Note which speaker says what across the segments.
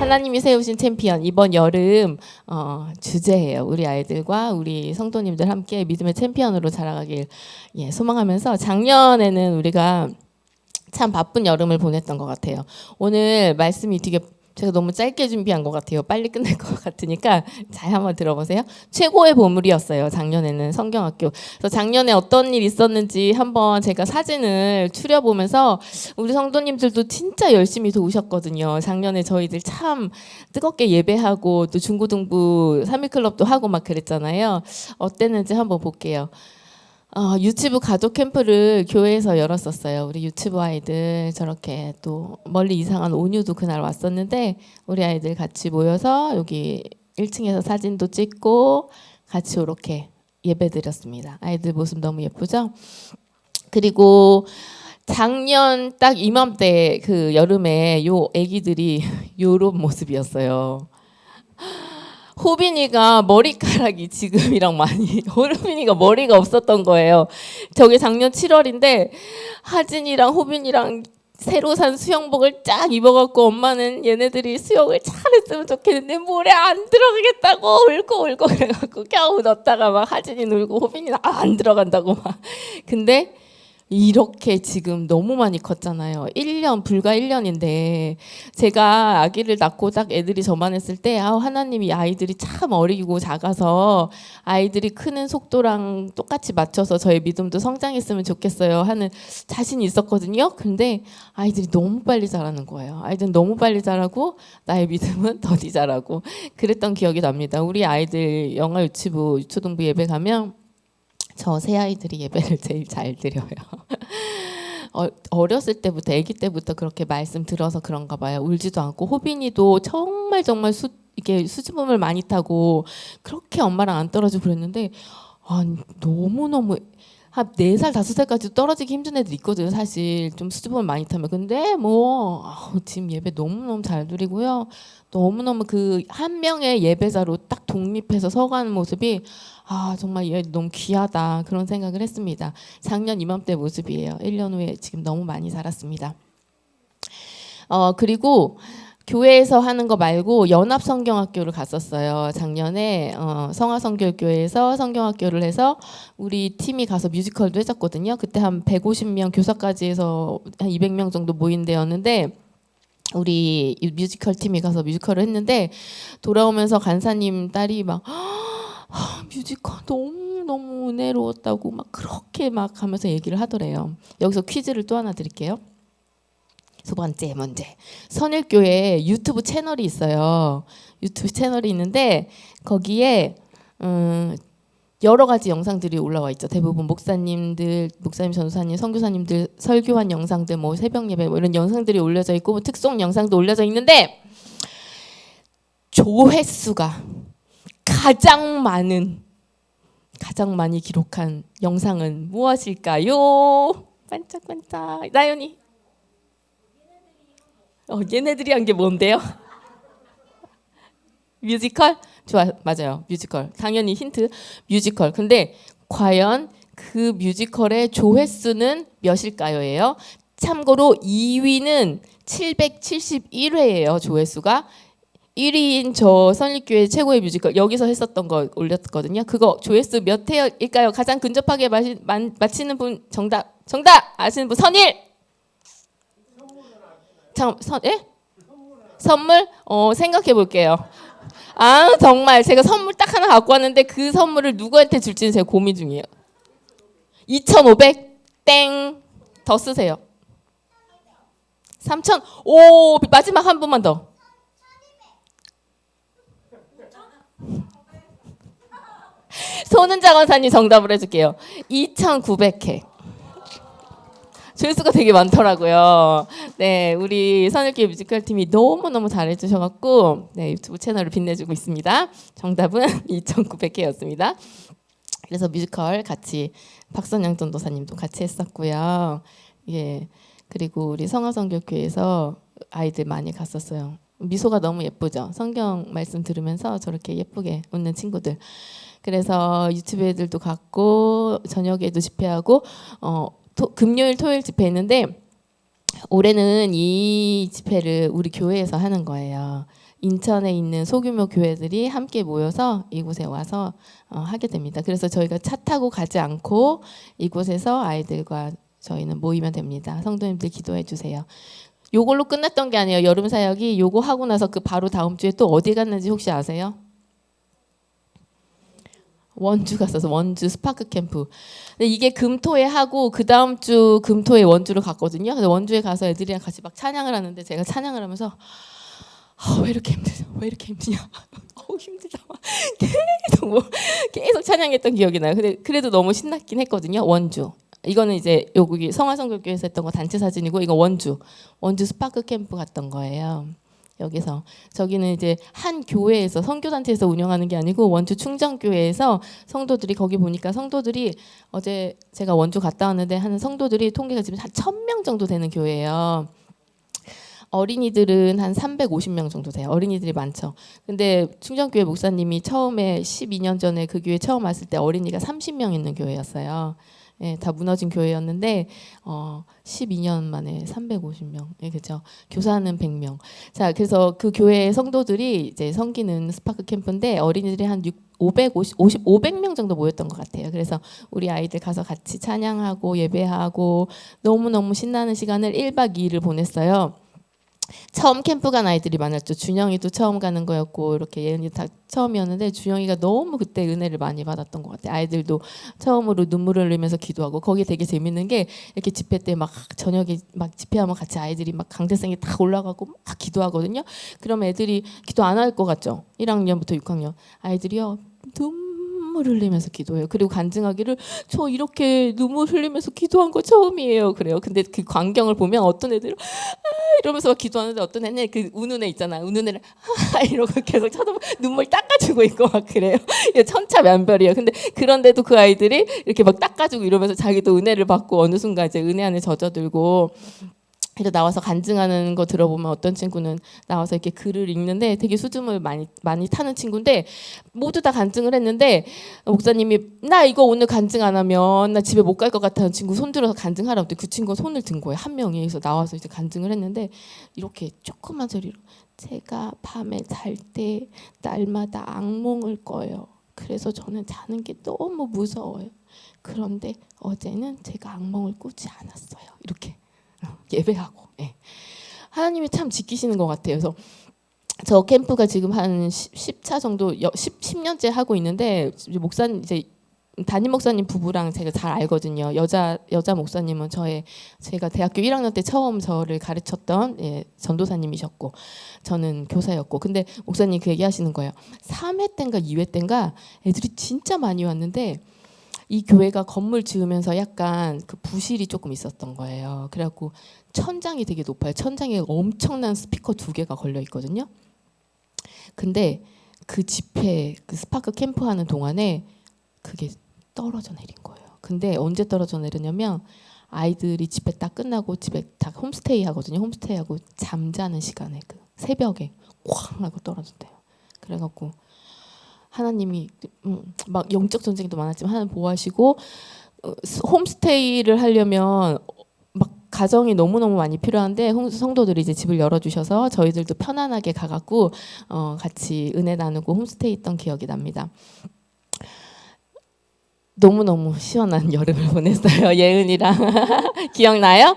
Speaker 1: 하나님이 세우신 챔피언 이번 여름 주제예요. 우리 아이들과 우리 성도님들 함께 믿음의 챔피언으로 자라가길 소망하면서 작년에는 우리가 참 바쁜 여름을 보냈던 것 같아요. 오늘 말씀이 되게 제가 너무 짧게 준비한 것 같아요. 빨리 끝날 것 같으니까 잘 한번 들어보세요. 최고의 보물이었어요. 작년에는 성경학교. 그래서 작년에 어떤 일 있었는지 한번 제가 사진을 추려보면서 우리 성도님들도 진짜 열심히 도우셨거든요. 작년에 저희들 참 뜨겁게 예배하고 또 중고등부 3.1클럽도 하고 막 그랬잖아요. 어땠는지 한번 볼게요. 유치부 가족 캠프를 교회에서 열었었어요. 우리 유치부 아이들 저렇게 또 멀리 이상한 온유도 그날 왔었는데 우리 아이들 같이 모여서 여기 1층에서 사진도 찍고 같이 이렇게 예배드렸습니다. 아이들 모습 너무 예쁘죠? 그리고 작년 딱 이맘때 그 여름에 요 애기들이 요런 모습이었어요. 호빈이가 머리카락이 지금이랑 많이 호빈이가 머리가 없었던 거예요. 저게 작년 7월인데 하진이랑 호빈이랑 새로 산 수영복을 쫙 입어갖고 엄마는 얘네들이 수영을 잘했으면 좋겠는데 물에 안 들어가겠다고 울고 그래갖고 겨우 넣었다가 막 하진이 놀고 호빈이는 안 들어간다고 막. 근데 이렇게 지금 너무 많이 컸잖아요. 1년, 불과 1년인데 제가 아기를 낳고 딱 애들이 저만 했을 때 하나님이 아이들이 참 어리고 작아서 아이들이 크는 속도랑 똑같이 맞춰서 저의 믿음도 성장했으면 좋겠어요 하는 자신이 있었거든요. 근데 아이들이 너무 빨리 자라는 거예요. 아이들은 너무 빨리 자라고 나의 믿음은 더디 자라고 그랬던 기억이 납니다. 우리 아이들 영아 유치부, 유초등부 예배 가면 저 새 아이들이 예배를 제일 잘 드려요. 어렸을 때부터 아기 때부터 그렇게 말씀 들어서 그런가 봐요. 울지도 않고 호빈이도 정말 이게 수줍음을 많이 타고 그렇게 엄마랑 안 떨어지고 그랬는데 너무너무 한 4살, 5살까지 떨어지기 힘든 애들 있거든요. 사실 좀 수줍음을 많이 타면. 근데 지금 예배 너무너무 잘 드리고요. 너무너무 그 한 명의 예배자로 딱 독립해서 서가는 모습이 정말 얘 너무 귀하다 그런 생각을 했습니다. 작년 이맘때 모습이에요. 1년 후에 지금 너무 많이 자랐습니다. 그리고 교회에서 하는 거 말고 연합성경학교를 갔었어요. 작년에 성화성결교회에서 성경학교를 해서 우리 팀이 가서 뮤지컬도 했었거든요. 그때 한 150명 교사까지 해서 한 200명 정도 모인 데였는데 우리 뮤지컬 팀이 가서 뮤지컬을 했는데 돌아오면서 간사님 딸이 막 뮤지컬 너무 은혜로웠다고 막 그렇게 막 하면서 얘기를 하더래요. 여기서 퀴즈를 또 하나 드릴게요. 두 번째 문제. 선일교회 유튜브 채널이 있어요. 유튜브 채널이 있는데 거기에 여러 가지 영상들이 올라와 있죠. 대부분 목사님, 전도사님, 선교사님들 설교한 영상들, 뭐 새벽 예배 이런 영상들이 올려져 있고 뭐 특송 영상도 올려져 있는데 조회수가 가장 많이 기록한 영상은 무엇일까요? 반짝반짝. 나연이. 얘네들이 한 게 뭔데요? 뮤지컬? 좋아, 맞아요. 뮤지컬. 당연히 힌트. 뮤지컬. 근데 과연 그 뮤지컬의 조회수는 몇일까요?예요. 참고로 2위는 771회예요. 조회수가. 1위인 저 선립교회 최고의 뮤지컬 여기서 했었던 거 올렸거든요. 그거 조회수 몇 회일까요? 가장 근접하게 맞히는 분 정답 아시는 분 선일. 선물? 생각해 볼게요. 정말 제가 선물 딱 하나 갖고 왔는데 그 선물을 누구한테 줄지는 제가 고민 중이에요. 2,500? 땡. 더 쓰세요. 3,000? 오, 마지막 한 분만 더. 손은자 권사님 정답을 해줄게요. 2,900회. 조회수가 되게 많더라고요. 네, 우리 선일교회 뮤지컬 팀이 너무너무 잘해주셔갖고 유튜브 채널을 빛내주고 있습니다. 정답은 2,900회였습니다. 그래서 뮤지컬 같이 박선영 전도사님도 같이 했었고요. 그리고 우리 성화성교교회에서 아이들 많이 갔었어요. 미소가 너무 예쁘죠. 성경 말씀 들으면서 저렇게 예쁘게 웃는 친구들. 그래서 유튜브 애들도 갔고 저녁에도 집회하고 금요일 토요일 집회 했는데 올해는 이 집회를 우리 교회에서 하는 거예요. 인천에 있는 소규모 교회들이 함께 모여서 이곳에 와서 하게 됩니다. 그래서 저희가 차 타고 가지 않고 이곳에서 아이들과 저희는 모이면 됩니다. 성도님들 기도해 주세요. 요걸로 끝났던 게 아니에요. 여름 사역이 요거 하고 나서 그 바로 다음 주에 또 어디 갔는지 혹시 아세요? 원주 갔어서 원주 스파크 캠프. 근데 이게 금토에 하고 그 다음 주 금토에 원주로 갔거든요. 근데 원주에 가서 애들이랑 같이 막 찬양을 하는데 제가 찬양을 하면서 왜 이렇게 힘드냐? 왜 이렇게 힘드냐? 힘들다. 계속 찬양했던 기억이 나요. 근데 그래도 너무 신났긴 했거든요. 원주. 이거는 이제 여기 성화성교교에서 했던 거 단체 사진이고 이거 원주 스파크 캠프 갔던 거예요. 여기서 저기는 이제 한 교회에서 선교단체에서 운영하는 게 아니고 원주 충정교회에서 성도들이 거기 보니까 성도들이 어제 제가 원주 갔다 왔는데 한 성도들이 통계가 지금 한 1,000명 정도 되는 교회예요. 어린이들은 한 350명 정도 돼요. 어린이들이 많죠. 근데 충정교회 목사님이 처음에 12년 전에 그 교회 처음 왔을 때 어린이가 30명 있는 교회였어요. 예, 다 무너진 교회였는데 12년 만에 350명. 예, 그죠. 교사는 100명. 자, 그래서 그 교회 성도들이 이제 섬기는 스파크 캠프인데 어린이들이 한 500명 정도 모였던 것 같아요. 그래서 우리 아이들 가서 같이 찬양하고 예배하고 너무너무 신나는 시간을 1박 2일을 보냈어요. 처음 캠프 간 아이들이 많았죠. 준영이도 처음 가는 거였고 이렇게 예은이 다 처음이었는데 준영이가 너무 그때 은혜를 많이 받았던 것 같아요. 아이들도 처음으로 눈물을 흘리면서 기도하고 거기 되게 재밌는 게 이렇게 집회 때 막 저녁에 막 집회하면 같이 아이들이 막 강대상에 다 올라가고 막 기도하거든요. 그럼 애들이 기도 안 할 것 같죠. 1학년부터 6학년 아이들이요. 눈물 흘리면서 기도해요. 그리고 간증하기를 저 이렇게 눈물 흘리면서 기도한 거 처음이에요. 그래요. 근데 그 광경을 보면 어떤 애들은 이러면서 막 기도하는데 어떤 애는 그 우는 애 있잖아. 우는 애를 이러고 계속 쳐다보고 눈물 닦아주고 있고 막 그래요. 천차만별이에요. 근데 그런데도 그 아이들이 이렇게 막 닦아주고 이러면서 자기도 은혜를 받고 어느 순간 이제 은혜 안에 젖어들고 그래서 나와서 간증하는 거 들어보면 어떤 친구는 나와서 이렇게 글을 읽는데 되게 수줍음을 많이 타는 친구인데 모두 다 간증을 했는데 목사님이 나 이거 오늘 간증 안 하면 나 집에 못 갈 것 같다는 친구 손 들어서 간증하라고 했더니 그 친구가 손을 든 거예요. 한 명이. 그래서 나와서 이제 간증을 했는데 이렇게 조그만 소리로 제가 밤에 잘 때 날마다 악몽을 꿔요. 그래서 저는 자는 게 너무 무서워요. 그런데 어제는 제가 악몽을 꾸지 않았어요. 이렇게. 예배하고 하나님이 참 지키시는 것 같아요. 그래서 저 캠프가 지금 한 10차 정도 10년째 하고 있는데 목사님 이제 담임 목사님 부부랑 제가 잘 알거든요. 여자 목사님은 제가 대학교 1학년 때 처음 저를 가르쳤던 전도사님이셨고 저는 교사였고 근데 목사님 그 얘기하시는 거예요. 3회 때인가 2회 때인가 애들이 진짜 많이 왔는데 이 교회가 건물 지으면서 약간 그 부실이 조금 있었던 거예요. 그래갖고 천장이 되게 높아요. 천장에 엄청난 스피커 2개가 걸려 있거든요. 근데 그 집회, 그 스파크 캠프 하는 동안에 그게 떨어져 내린 거예요. 근데 언제 떨어져 내렸냐면 아이들이 집회 딱 끝나고 집에 다 홈스테이 하거든요. 홈스테이 하고 잠자는 시간에 그 새벽에 쾅 하고 떨어졌대요. 그래갖고 하나님이 막 영적 전쟁도 많았지만 하나님 보호하시고 홈스테이를 하려면 막 가정이 너무너무 많이 필요한데 성도들이 이제 집을 열어주셔서 저희들도 편안하게 가갖고 같이 은혜 나누고 홈스테이 있던 기억이 납니다. 너무너무 시원한 여름을 보냈어요. 예은이랑 기억나요?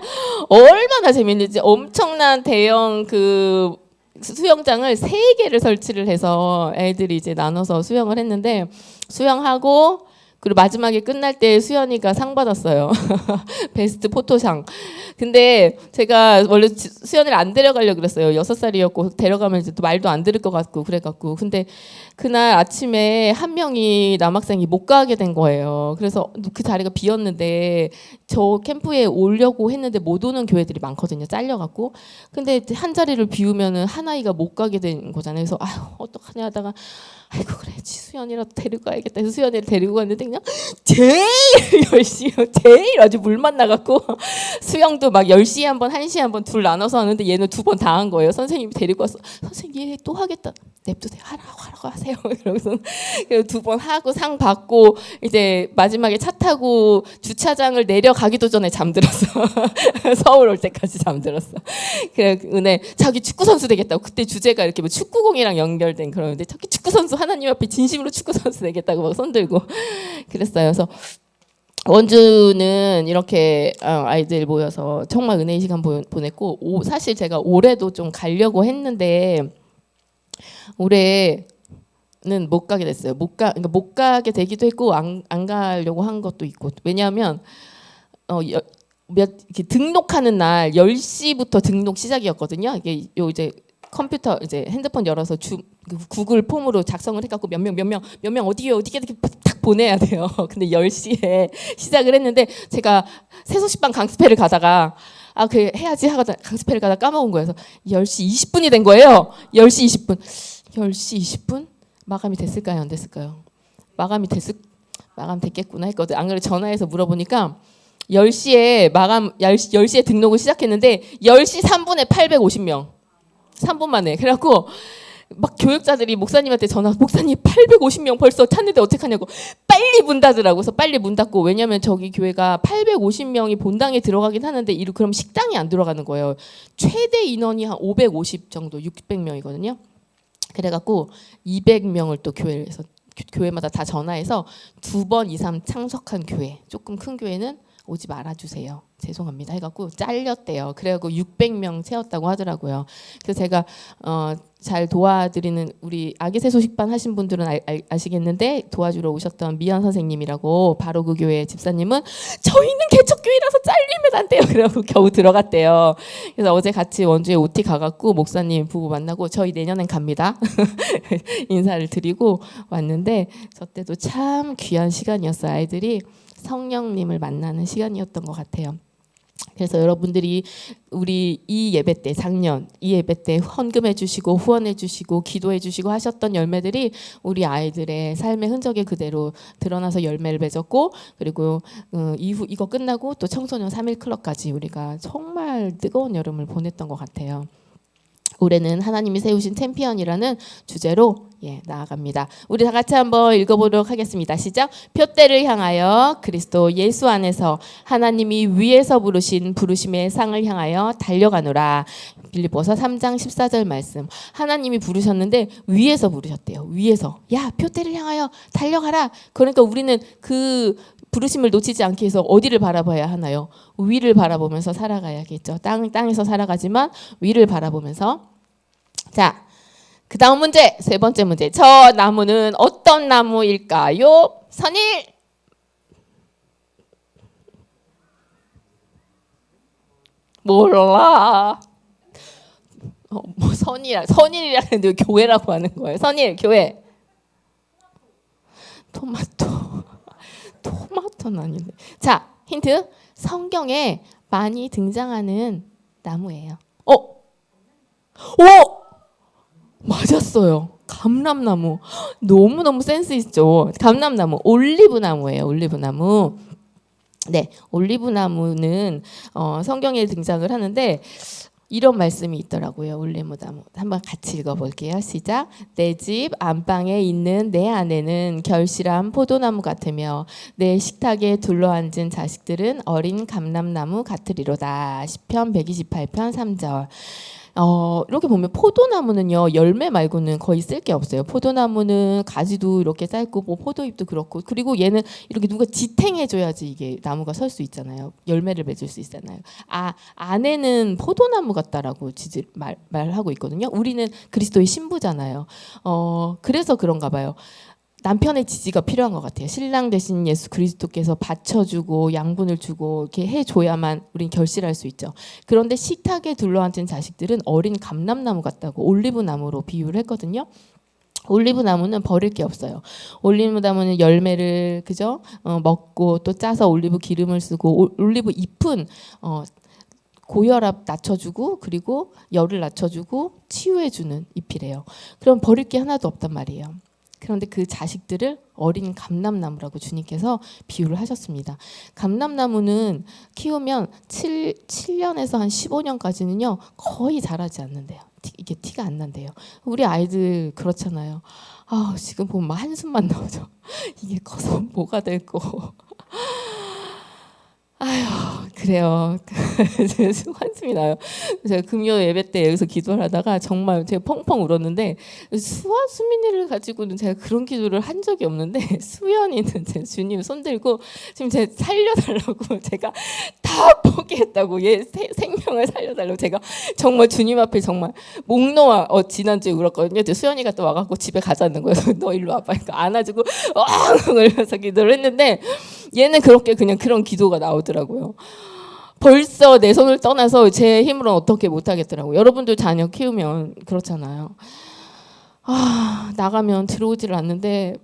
Speaker 1: 얼마나 재밌는지 엄청난 대형 그 수영장을 3개를 설치를 해서 애들이 이제 나눠서 수영을 했는데 수영하고 그리고 마지막에 끝날 때 수연이가 상 받았어요. 베스트 포토상. 근데 제가 원래 수연이를 안 데려가려고 그랬어요. 6살이었고 데려가면 이제 또 말도 안 들을 것 같고 그래갖고. 근데 그날 아침에 한 명이 남학생이 못 가게 된 거예요. 그래서 그 자리가 비었는데 저 캠프에 오려고 했는데 못 오는 교회들이 많거든요. 잘려갖고. 근데 한 자리를 비우면은 한 아이가 못 가게 된 거잖아요. 그래서 아유 어떡하냐 하다가 아이고 그래 수연이라도 데리고 가야겠다 해서 수연이를 데리고 갔는데 그냥 제일 열심히 제일 아주 물만 나갔고 수영도 막 10시에 한 번 1시에 한 번 둘 나눠서 하는데 얘는 2번 다 한 거예요. 선생님이 데리고 와서 선생님 얘 또 하겠다. 냅두세요. 하라고 하세요. 이러면서 2번 하고 상 받고 이제 마지막에 차 타고 주차장을 내려가기도 전에 잠들었어. 서울 올 때까지 잠들었어. 그래 은혜 자기 축구 선수 되겠다고. 그때 주제가 이렇게 뭐 축구공이랑 연결된 그러는데 자기 축구 선수 하나님 앞에 진심으로 축구 선수 되겠다고 막 손들고 그랬어요. 그래서 원주는 이렇게 아이들 모여서 정말 은혜의 시간 보냈고 사실 제가 올해도 좀 가려고 했는데 올해는 못 가게 됐어요. 그러니까 못 가게 되기도 했고 안 가려고 한 것도 있고. 왜냐하면 이렇게 등록하는 날 10시부터 등록 시작이었거든요. 이게 이제 컴퓨터 이제 핸드폰 열어서 구글 폼으로 작성을 해갖고 몇 명 어디에 이렇게 딱 보내야 돼요. 근데 10시에 시작을 했는데 제가 세소식반 강습회를 가다가 그 해야지 하다가 강습회를 가다가 까먹은 거예요. 그래서 10시 20분이 된 거예요. 10시 20분. 10시 20분? 마감이 됐을까요? 안 됐을까요? 마감 됐겠구나 했거든. 안 그래 전화해서 물어보니까 10시에 10시에 등록을 시작했는데 10시 3분에 850명. 3분 만에. 그래갖고 막 교육자들이 목사님한테 목사님 850명 벌써 탔는데 어떡하냐고 빨리 문 닫으라고. 그래서 빨리 문 닫고 왜냐면 저기 교회가 850명이 본당에 들어가긴 하는데 그럼 식당이 안 들어가는 거예요. 최대 인원이 한 550 정도 600명이거든요. 그래갖고 200명을 또 교회마다 다 전화해서 2번 이상 참석한 교회 조금 큰 교회는 오지 말아주세요. 죄송합니다. 해갖고 잘렸대요. 그래갖고 600명 채웠다고 하더라고요. 그래서 제가 잘 도와드리는 우리 아기새 소식반 하신 분들은 아시겠는데 도와주러 오셨던 미연 선생님이라고 바로 그 교회 집사님은 저희는 개척교회라서 잘리면 안 돼요. 그래갖고 겨우 들어갔대요. 그래서 어제 같이 원주에 OT 가갖고 목사님 부부 만나고 저희 내년엔 갑니다. 인사를 드리고 왔는데 저 때도 참 귀한 시간이었어요. 아이들이 성령님을 만나는 시간이었던 것 같아요. 그래서 여러분들이 우리 이 예배 때 작년 이 예배 때 헌금해 주시고 후원해 주시고 기도해 주시고 하셨던 열매들이 우리 아이들의 삶의 흔적이 그대로 드러나서 열매를 맺었고 그리고 이후 이거 끝나고 또 청소년 3일 클럽까지 우리가 정말 뜨거운 여름을 보냈던 것 같아요. 올해는 하나님이 세우신 챔피언이라는 주제로 나아갑니다. 우리 다 같이 한번 읽어보도록 하겠습니다. 시작. 표대를 향하여 그리스도 예수 안에서 하나님이 위에서 부르신 부르심의 상을 향하여 달려가노라. 빌립보서 3장 14절 말씀. 하나님이 부르셨는데 위에서 부르셨대요. 위에서. 야, 표대를 향하여 달려가라. 그러니까 우리는 그 부르심을 놓치지 않기 위해서 어디를 바라봐야 하나요? 위를 바라보면서 살아가야겠죠. 땅에서 살아가지만 위를 바라보면서. 자, 그 다음 문제, 세 번째 문제. 저 나무는 어떤 나무일까요? 선일. 몰라. 뭐 선일이라는데 교회라고 하는 거예요. 선일, 교회. 토마토는 아닌데. 자, 힌트. 성경에 많이 등장하는 나무예요. 오! 맞았어요. 감람나무. 너무너무 센스 있죠. 감람나무. 올리브나무예요. 올리브나무. 네, 올리브나무는 성경에 등장을 하는데 이런 말씀이 있더라고요. 올리브나무. 한번 같이 읽어볼게요. 시작. 내 집 안방에 있는 내 아내는 결실한 포도나무 같으며 내 식탁에 둘러앉은 자식들은 어린 감람나무 같으리로다. 시편 128편 3절. 이렇게 보면 포도나무는요 열매 말고는 거의 쓸 게 없어요. 포도나무는 가지도 이렇게 짧고 뭐 포도잎도 그렇고 그리고 얘는 이렇게 누가 지탱해줘야지 이게 나무가 설 수 있잖아요. 열매를 맺을 수 있잖아요. 아내는 포도나무 같다라고 말하고 있거든요. 우리는 그리스도의 신부잖아요. 그래서 그런가 봐요. 남편의 지지가 필요한 것 같아요. 신랑 대신 예수 그리스도께서 받쳐주고 양분을 주고 이렇게 해줘야만 우린 결실할 수 있죠. 그런데 식탁에 둘러앉은 자식들은 어린 감람나무 같다고 올리브나무로 비유를 했거든요. 올리브나무는 버릴 게 없어요. 올리브나무는 열매를 그죠? 먹고 또 짜서 올리브 기름을 쓰고 올리브 잎은 고혈압 낮춰주고 그리고 열을 낮춰주고 치유해주는 잎이래요. 그럼 버릴 게 하나도 없단 말이에요. 그런데 그 자식들을 어린 감람나무라고 주님께서 비유를 하셨습니다. 감람나무는 키우면 7년에서 한 15년까지는요 거의 자라지 않는데요. 이게 티가 안 난대요. 우리 아이들 그렇잖아요. 아, 지금 보면 막 한숨만 나오죠. 이게 커서 뭐가 될 거. 아휴, 그래요. 한숨이 나요. 제가 금요 예배 때 여기서 기도를 하다가 정말 제가 펑펑 울었는데, 수아 수민이를 가지고는 제가 그런 기도를 한 적이 없는데, 수연이는 제 주님 손들고 지금 제 살려달라고 제가 다 포기했다고, 얘 생명을 살려달라고 제가 정말 주님 앞에 정말 목 놓아 지난주에 울었거든요. 근데 수연이가 또 와갖고 집에 가자는 거예요. 너 일로 와봐. 그러니까 안아주고 엉 울면서 기도를 했는데, 얘는 그렇게 그냥 그런 기도가 나오더라고요. 벌써 내 손을 떠나서 제 힘으로는 어떻게 못하겠더라고요. 여러분들 자녀 키우면 그렇잖아요. 나가면 들어오지를 않는데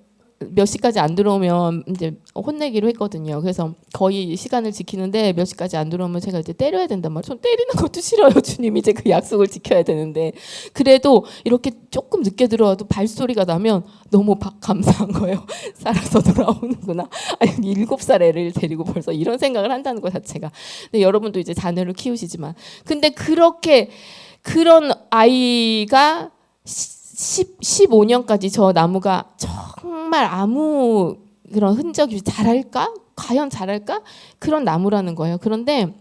Speaker 1: 몇 시까지 안 들어오면 이제 혼내기로 했거든요. 그래서 거의 시간을 지키는데 몇 시까지 안 들어오면 제가 이제 때려야 된단 말이에요. 전 때리는 것도 싫어요. 주님 이제 그 약속을 지켜야 되는데. 그래도 이렇게 조금 늦게 들어와도 발소리가 나면 너무 감사한 거예요. 살아서 돌아오는구나. 아니 7살 애를 데리고 벌써 이런 생각을 한다는 것 자체가. 근데 여러분도 이제 자녀를 키우시지만, 근데 그렇게 그런 아이가 15년까지 저 나무가 정말 아무 그런 흔적이 없이 자랄까? 과연 자랄까? 그런 나무라는 거예요. 그런데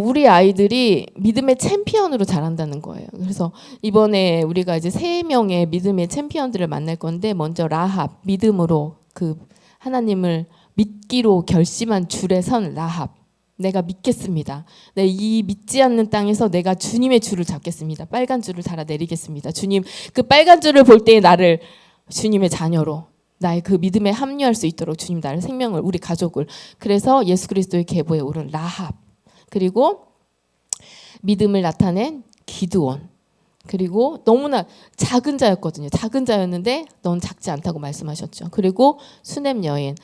Speaker 1: 우리 아이들이 믿음의 챔피언으로 자란다는 거예요. 그래서 이번에 우리가 이제 3명의 믿음의 챔피언들을 만날 건데, 먼저 라합, 믿음으로 그 하나님을 믿기로 결심한 줄에 선 라합. 내가 믿겠습니다. 네, 이 믿지 않는 땅에서 내가 주님의 줄을 잡겠습니다. 빨간 줄을 달아 내리겠습니다. 주님, 그 빨간 줄을 볼 때 나를 주님의 자녀로, 나의 그 믿음에 합류할 수 있도록 주님 나를 생명을, 우리 가족을. 그래서 예수 그리스도의 계보에 오른 라합, 그리고 믿음을 나타낸 기드온, 그리고 너무나 작은 자였거든요. 작은 자였는데 넌 작지 않다고 말씀하셨죠. 그리고 수넴 여인.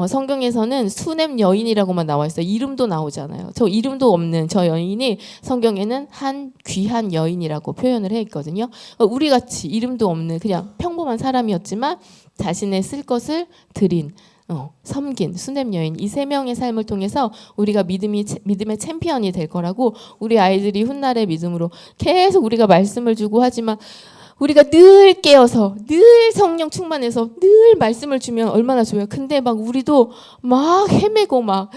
Speaker 1: 성경에서는 수넴 여인이라고만 나와 있어요. 이름도 나오잖아요. 저 이름도 없는 저 여인이 성경에는 한 귀한 여인이라고 표현을 해 있거든요. 우리같이 이름도 없는 그냥 평범한 사람이었지만 자신의 쓸 것을 드린, 섬긴 수넴 여인, 이 3명의 삶을 통해서 우리가 믿음의 챔피언이 될 거라고, 우리 아이들이 훗날의 믿음으로 계속 우리가 말씀을 주고 하지만 우리가 늘 깨어서 늘 성령 충만해서 늘 말씀을 주면 얼마나 좋아요. 근데 막 우리도 막 헤매고 막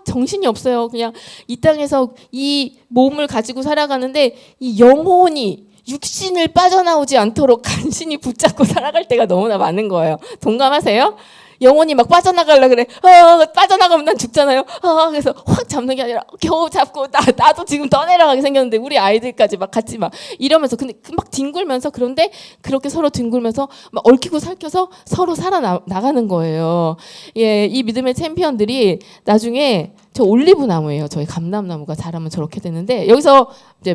Speaker 1: 정신이 없어요. 그냥 이 땅에서 이 몸을 가지고 살아가는데 이 영혼이 육신을 빠져나오지 않도록 간신히 붙잡고 살아갈 때가 너무나 많은 거예요. 동감하세요? 영혼이 막 빠져나가려 그래. 빠져나가면 난 죽잖아요. 그래서 확 잡는 게 아니라 겨우 잡고 나도 지금 떠내려가게 생겼는데 우리 아이들까지 막 같이 막 이러면서, 근데 막 뒹굴면서, 그런데 그렇게 서로 뒹굴면서 막 얽히고 살켜서 서로 살아나가는 거예요. 예, 이 믿음의 챔피언들이 나중에 저 올리브 나무예요. 저희 감람나무가 자라면 저렇게 되는데, 여기서 이제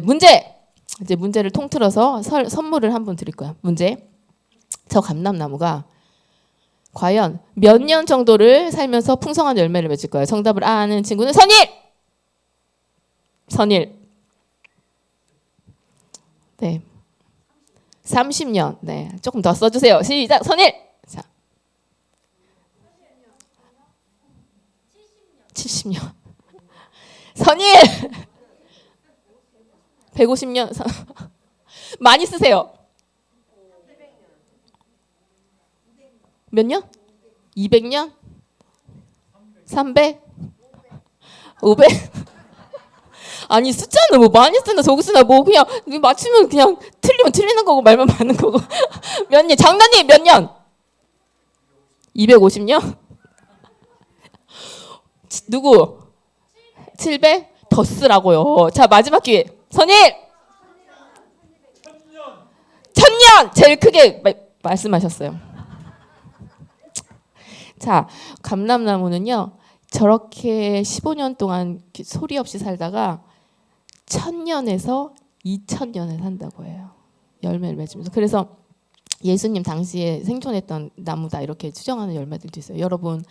Speaker 1: 문제를 통틀어서 선물을 한 번 드릴 거야. 문제. 저 감람나무가 과연 몇 년 정도를 살면서 풍성한 열매를 맺을 거예요? 정답을 아는 친구는 선일. 네. 30년. 네. 조금 더 써주세요. 시작. 선일. 자. 70년. 선일. 150년. 많이 쓰세요. 몇 년? 200년? 300? 500? 아니 숫자는 뭐 많이 쓰나 적게 쓰나 뭐 그냥 맞추면 그냥 틀리면 틀리는 거고 말만 많은 거고. 몇 년? 장난님 몇 년? 250년? 누구? 700? 더 쓰라고요. 자, 마지막 기회. 선일! 1000년! 제일 크게 말씀하셨어요. 자, 감람나무는요, 저렇게 15년 동안 소리 없이 살다가 1000년에서 2000년을 산다고 해요. 열매를 맺으면서. 그래서 예수님 당시에 생존했던 나무다 이렇게 추정하는 열매들도 있어요. 여러분,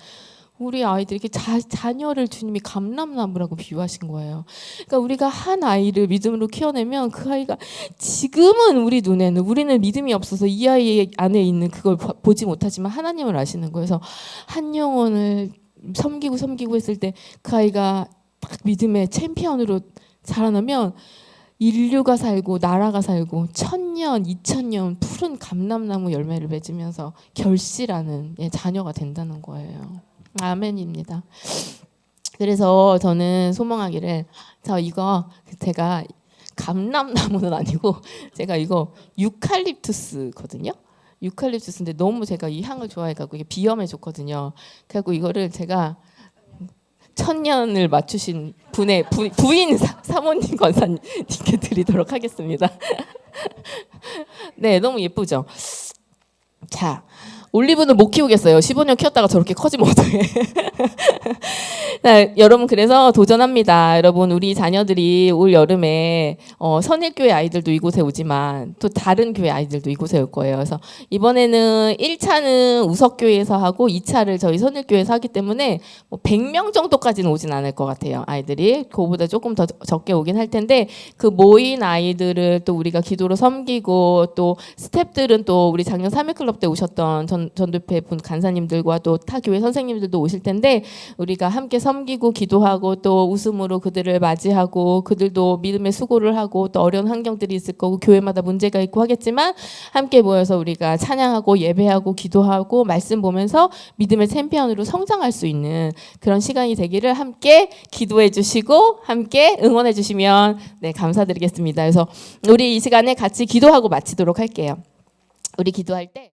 Speaker 1: 우리 아이들이 자녀를 주님이 감람나무라고 비유하신 거예요. 그러니까 우리가 한 아이를 믿음으로 키워내면 그 아이가 지금은 우리 눈에는, 우리는 믿음이 없어서 이 아이 안에 있는 그걸 보지 못하지만 하나님을 아시는 거예요. 그래서 한 영혼을 섬기고 했을 때 그 아이가 딱 믿음의 챔피언으로 자라나면 인류가 살고 나라가 살고 1000년, 2000년 푸른 감람나무 열매를 맺으면서 결실하는 자녀가 된다는 거예요. 아멘입니다. 그래서 저는 소망하기를 제가 감람나무는 아니고 제가 이거 유칼립투스거든요. 유칼립투스인데 너무 제가 이 향을 좋아해가지고 이게 비염에 좋거든요. 그래갖고 이거를 제가 1000년을 맞추신 분의 부인 사모님 권사님께 드리도록 하겠습니다. 네, 너무 예쁘죠? 자, 올리브는 못 키우겠어요. 15년 키웠다가 저렇게 커지면 어떡해. 네, 여러분 그래서 도전합니다. 여러분 우리 자녀들이 올 여름에 선일교회 아이들도 이곳에 오지만 또 다른 교회 아이들도 이곳에 올 거예요. 그래서 이번에는 1차는 우석교회에서 하고 2차를 저희 선일교회에서 하기 때문에 뭐 100명 정도까지는 오진 않을 것 같아요. 아이들이 그거보다 조금 더 적게 오긴 할 텐데 그 모인 아이들을 또 우리가 기도로 섬기고 또 스태프들은 또 우리 작년 3.1클럽 때 오셨던 전도회 분 간사님들과 또 타 교회 선생님들도 오실 텐데 우리가 함께 섬기고 기도하고 또 웃음으로 그들을 맞이하고 그들도 믿음의 수고를 하고 또 어려운 환경들이 있을 거고 교회마다 문제가 있고 하겠지만 함께 모여서 우리가 찬양하고 예배하고 기도하고 말씀 보면서 믿음의 챔피언으로 성장할 수 있는 그런 시간이 되기를 함께 기도해 주시고 함께 응원해 주시면 네, 감사드리겠습니다. 그래서 우리 이 시간에 같이 기도하고 마치도록 할게요. 우리 기도할 때